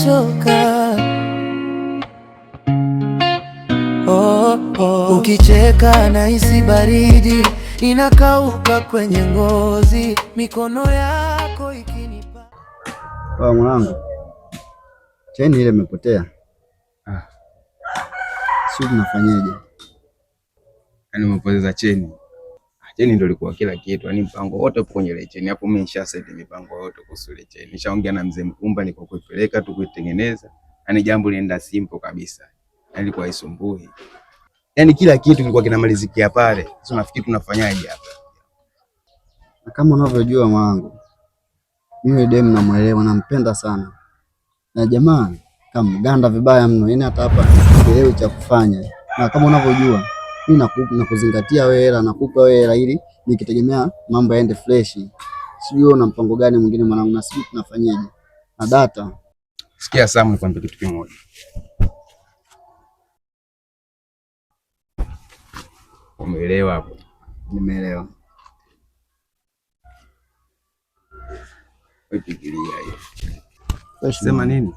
umechoka. Ukicheka nahisi baridi inakauka kwenye ngozi, mikono yako ikinipa. Mwanangu, cheni ile imepotea. Sio, tunafanyaje? Yaani umepoteza cheni. Cheni ndio ilikuwa kila kitu. Yaani mpango wote upo kwenye ile cheni. Hapo mimi nishaseti mipango yote kuhusu ile cheni. Nishaongea na mzee Mkumba niko kuipeleka tu kuitengeneza. Yaani jambo lienda simple kabisa. Yaani ilikuwa haisumbui. Yaani kila kitu kilikuwa kinamalizikia pale. Sasa nafikiri tunafanyaje hapa? Na kama unavyojua mwanangu, mimi demu namuelewa, nampenda sana. Na jamaa kama mganda vibaya mno. Yaani hata hapa sielewi cha kufanya. Na kama unavyojua mimi nakuzingatia wewe hela, nakupa wewe hela ili nikitegemea mambo yaende fresh. Sijui una mpango gani mwingine mwanangu, na sisi tunafanyaje? Na data. Sikia Samu, nikwambie kitu kimoja. Umeelewa hapo? Nimeelewa. Wewe fikiria hiyo. Sema nini?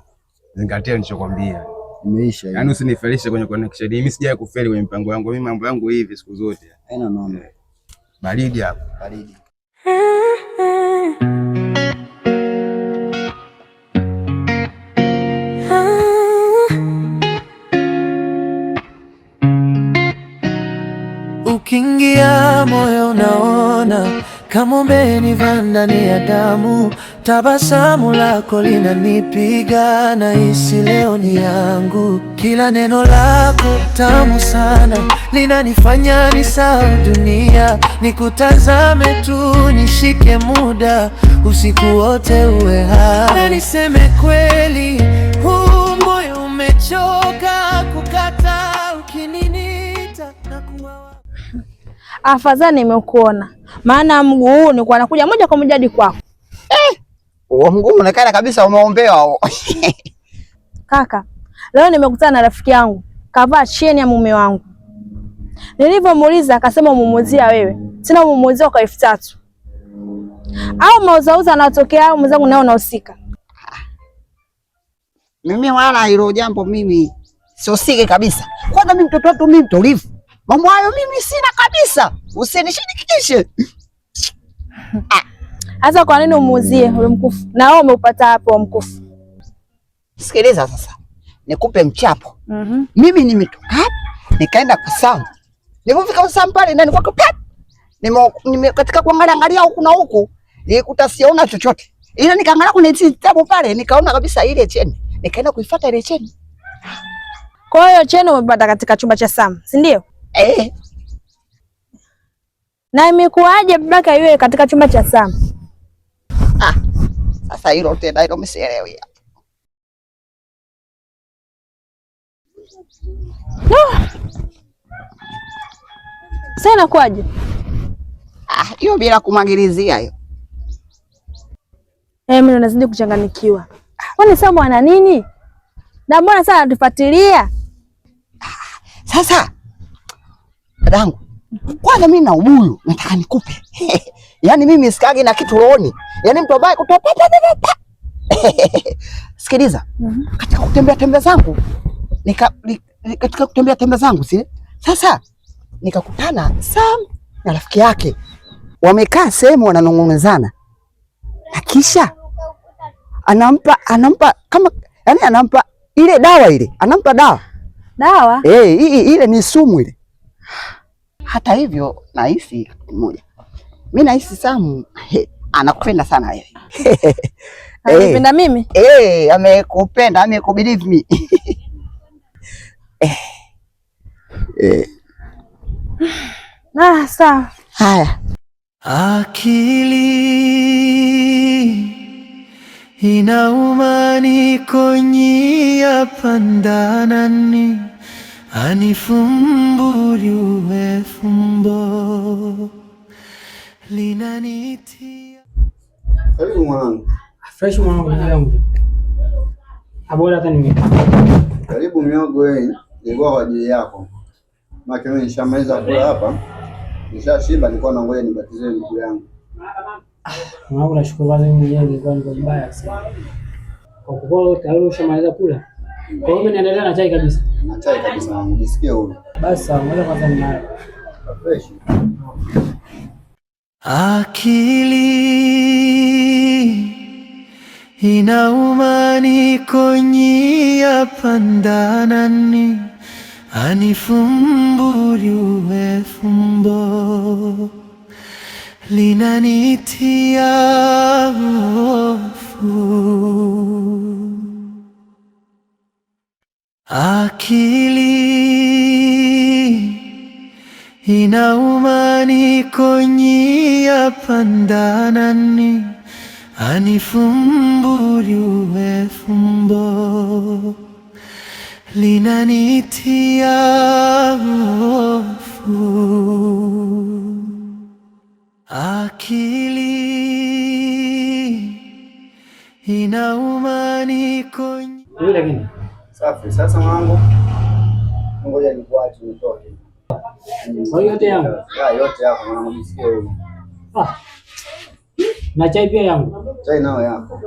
Zingatia nilichokwambia. Imeisha hiyo. Yaani usinifelishe kwenye connection. Mimi sijawahi kufeli kwenye mpango wangu. Mimi mambo yangu hivi siku zote. Haina noma. Baridi hapo. Baridi. Ukiingia moyo unaona kama umeniva ndani ya damu. Tabasamu lako linanipiga, nahisi leo ni yangu. Kila neno lako tamu sana, linanifanya nisahau dunia. Nikutazame tu, nishike muda, usiku wote uwe hai. Na niseme kweli, huu moyo umechoka kukata. Ukininita na kuwa afadhali nimekuona, maana mguu huu nilikuwa nakuja moja kwa moja hadi kwako. Huo mguu unaonekana kabisa umeombewa huo. Kaka, leo nimekutana na rafiki yangu kavaa cheni ya mume wangu. Nilivyomuuliza akasema umemuzia wewe. Sina umemuzia kwa 3000. Au mauzauza anatokea au mwenzangu nao unahusika? Mimi wala hilo jambo mimi siosike kabisa. Kwanza mimi mtoto wetu mimi mtulivu. Mambo hayo mimi sina kabisa. Usinishirikishe. Sasa kwa nini umuuzie ule mkufu? Na wewe umeupata hapo mkufu. Sikiliza sasa. Nikupe mchapo. Mimi nimetoka hapa, nikaenda kwa Sam. Nilipofika kwa Sam pale ndani kwake pap. Katika kuangalia huku na huku, nilikuta siona chochote. Ila nikaangalia kwenye kitabu pale, nikaona kabisa ile cheni. Nikaenda kuifuata ile cheni. Kwa hiyo cheni umepata katika chumba cha Sam, si ndio? Na imekuaje babaka yeye katika chumba cha Sam? Sasa hilo tena hilo msielewi. Sasa inakuaje? Hiyo bila kumwagilizia hiyo. Mimi nazidi kuchanganikiwa. Kwani Sam ana nini? Na mbona sana anatufuatilia? Sasa dadangu, kwanza mimi na ubuyu nataka nikupe. Yaani mimi sikagi na kitu rooni. Yaani mtu ambaye kutopa. Sikiliza. Katika kutembea zangu katika kutembea zangu si? Sasa nikakutana Sam na rafiki yake. Wamekaa sehemu wananong'onezana. Akisha anampa kama yaani anampa ile dawa ile. Anampa dawa. Dawa? Ile ni sumu ile. Hata hivyo nahisi mmoja. Mimi nahisi Sam anakupenda sana wewe. Anapenda mimi? Amekupenda, amekubelieve me. Sawa. Haya. Akili inauma, niko nyia pandanani, anifumburiwe fumbo linanitia. Karibu mwanangu. Fresh mwanangu, ndio. Abora hata nime. Karibu miogo wewe, nilikuwa kwa ajili yako. Maana mimi nishamaliza kula hapa. Nishashiba, nilikuwa nangoja nibatize ndugu yangu. Mwanangu, nashukuru kwanza, mimi mwenyewe nilikuwa niko mbaya sana. Kwa kuwa tayari ushamaliza kula. Kwa hiyo niendelea na chai kabisa. Na chai kabisa, nijisikie huru. Basi sawa, ngoja kwanza ninayo. Fresh. Akili inauma, nikonyia pandanani, anifumburiwe fumbo linanitia hofu. Akili inauma, nikonyia pandanani, anifumburiwe fumbo linanitia hofu. Akili inauma, nikonyia. Lakini Safi. Sasa mwanangu, ngoja nikuache nitoke. kwa hiyo yote yangu. Yote yako mwanangu, nijisikie huru. Na chai pia yangu. Chai nao yako.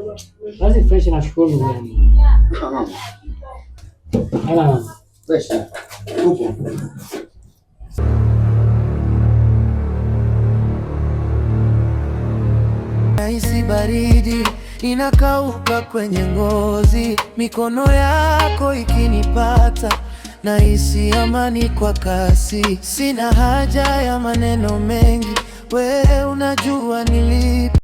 Basi fresh, nashukuru ndugu yangu. Mama. Mama. Fresh. Upo. Nahisi baridi inakauka kwenye ngozi, mikono yako ikinipata, nahisi amani kwa kasi. Sina haja ya maneno mengi, wewe unajua nilipo.